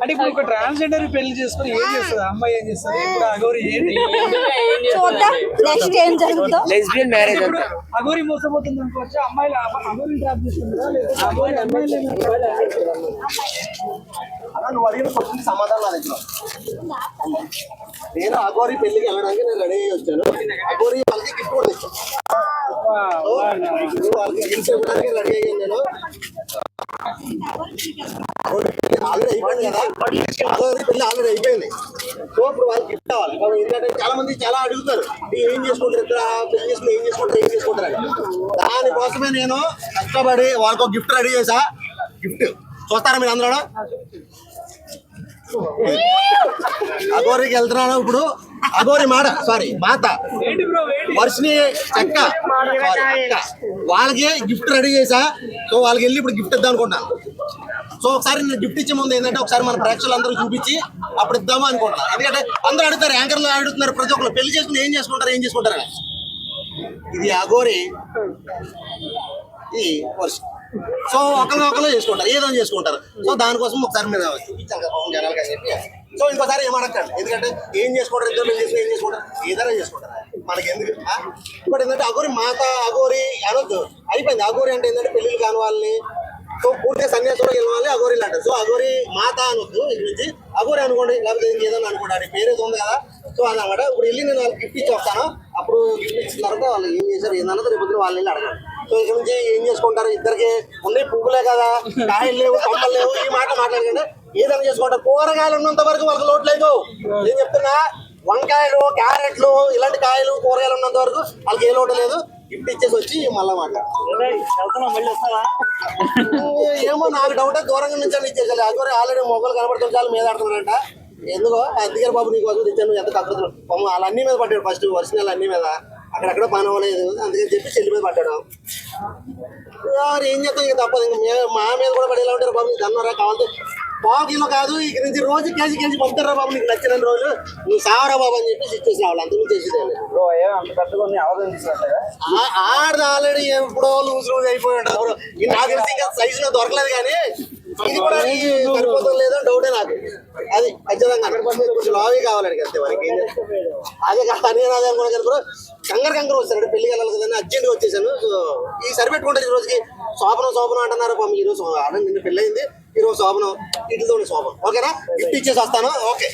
అంటే ఇప్పుడు ఒక ట్రాన్స్జెండర్ పెళ్లి చేసుకుని ఏం చేస్తుంది అమ్మాయి, ఏం చేస్తుంది? ఇప్పుడు అగోరి ఏంటి లెస్బియన్ మ్యారేజ్ ఇప్పుడు అగోరి మోసపోతుంది అనుకోవచ్చు, అమ్మాయిలు అగోరి ట్రాప్ చేస్తుందా లేదా అగోరి అమ్మాయిలు నువ్వు అడిగిన క్వశ్చన్ సమాధానం నా దగ్గర. నేను అగోరి పెళ్లికి వెళ్ళడానికి నేను రెడీ అయ్యి వచ్చాను. అగోరి వాళ్ళకి గిఫ్ట్ కూడా ఇచ్చాను. వాళ్ళకి గిఫ్ట్ ఇవ్వడానికి రెడీ అయ్యాను నేను. ఆల్రెడీ అయిపోయింది కదా, అగోరి పెళ్లి ఆల్రెడీ అయిపోయింది. సో ఇప్పుడు వాళ్ళకి గిఫ్ట్ కావాలి. ఎందుకంటే చాలా మంది చాలా అడుగుతారు, ఏం చేసుకుంటారు ఇద్దరు పెళ్లి చేసుకుని ఏం చేసుకుంటారు అని. దానికోసమే నేను కష్టపడి వాళ్ళకి ఒక గిఫ్ట్ రెడీ చేసా. గిఫ్ట్ చూస్తారా మీరు అందరూ? అగోరికి వెళ్తున్నాను ఇప్పుడు. అగోరి మాత వర్షిని చెక్క వాళ్ళకి గిఫ్ట్ రెడీ చేసా. సో వాళ్ళకి వెళ్ళి ఇప్పుడు గిఫ్ట్ ఇద్దాం అనుకుంటున్నాను. సో ఒకసారి నేను గిఫ్ట్ ఇచ్చే ముందు ఏంటంటే ఒకసారి మన ప్రేక్షకులు అందరూ చూపించి అప్పుడు ఇద్దాము అనుకుంటున్నాను. ఎందుకంటే అందరూ అడుగుతారు, యాంకర్లు అడుగుతున్నారు, ప్రతి ఒక్కరు పెళ్లి చేసుకుని ఏం చేసుకుంటారు. ఇది అగోరి, ఇది వర్షి. సో ఒకరు చేసుకుంటారు, ఏదో చేసుకుంటారు. సో దానికోసం ఒకసారి మీద చూపించాలి కదా జనాలకి అని చెప్పి. సో ఇంకోసారి ఏమడకండి, ఎందుకంటే ఏం చేసుకుంటారు, ఇద్దరు ఏం చేసుకుంటారు, ఏదైనా చేసుకుంటారు, మనకి ఎందుకు. ఇప్పుడు ఏంటంటే అగోరి మాత అగోరి అనొద్దు, అయిపోయింది. అగోరి అంటే ఏంటంటే పెళ్లిళ్ళు కాని వాళ్ళని, సో పూర్తిగా సన్యాసంలో వెళ్ళిన వాళ్ళని అగోరీలు అంటారు. సో అగోరి మాత అనొద్దు, ఇది నుంచి అగోరి అనుకోండి, లేకపోతే ఏదైనా అనుకోండి. పేరు ఏదో ఉంది కదా. సో అన్నమాట ఇప్పుడు వెళ్ళి నేను వాళ్ళకి గిఫ్ట్ ఇచ్చి వస్తాను. అప్పుడు గిఫ్ట్ ఇచ్చిన తర్వాత వాళ్ళు ఏం చేశారు ఏందన్నది రేపు వాళ్ళు వెళ్ళి అడగాలి. సో ఇక్కడ నుంచి ఏం చేసుకుంటారు, ఇద్దరికి ఉన్నాయి పువ్వులే కదా, కాయలు లేవు, కొమ్మలు లేవు, ఈ మాట మాట్లాడకండి. ఏదైనా చేసుకుంటారు. కూరగాయలు ఉన్నంత వరకు వాళ్ళకి లోటు లేదు. నేను చెప్తున్నా, వంకాయలు, క్యారెట్లు, ఇలాంటి కాయలు, కూరగాయలు ఉన్నంత వరకు వాళ్ళకి ఏ లోటు లేదు. గిఫ్ట్ ఇచ్చేసి వచ్చి మళ్ళా ఏమో నాకు డౌట్, దూరంగా నుంచి అని ఇచ్చేసాలి. అగోరి ఆల్రెడీ మొక్కలు కనబడుతుంది, చాలా మీద ఆడుతున్నారంట. ఎందుకో అందుకే బాబు నీకు వసూలు ఇచ్చాను, ఎంత తక్కువ వాళ్ళ అన్ని మీద పడ్డాడు. ఫస్ట్ వర్షినల్ అన్ని మీద అక్కడెక్కడ పని అవ్వలేదు, అందుకని చెప్పి చెల్లి మీద పడ్డాడు. ఏం చేస్తాం, ఇక తప్పదు. ఇంకా మా మీద కూడా పడేలా ఉంటారు బాబు. నీకు అన్నారా కావాలి పావు కిలో కాదు, ఇక నుంచి రోజు కేజీ పంపుతారా బాబు, నీకు నచ్చిన రోజు నువ్వు సావరా బాబు అని చెప్పి ఇచ్చేసి రావాలి. అంతకు చేసేది ఆడది ఆల్రెడీ ఎప్పుడో లూజ్ అయిపోయి ఉంటారు. నాకు తెలిసి ఇంకా సైజు దొరకలేదు, కానీ ఇది కూడా సరిపోతుంది లేదో డౌటే నాకు. అది ఖచ్చితంగా 100% కొంచెం లావీ కావాలి అంతే మనకి. అదే నేను అదే అనుకున్నా. కంగారు వచ్చారు, పెళ్లికి వెళ్ళాలి కదని అర్జెంట్గా వచ్చేసాను. సో ఈ సరిపెట్టుకుంటారు. ఈ రోజుకి శోభనం అంటున్నారు పాపం. ఈరోజు నిన్న పెళ్ళి అయింది, ఈరోజు శోభనం, ఇటుతో శోభనం. ఓకేనా? గిఫ్ట్ ఇచ్చేసి వస్తాను. ఓకే.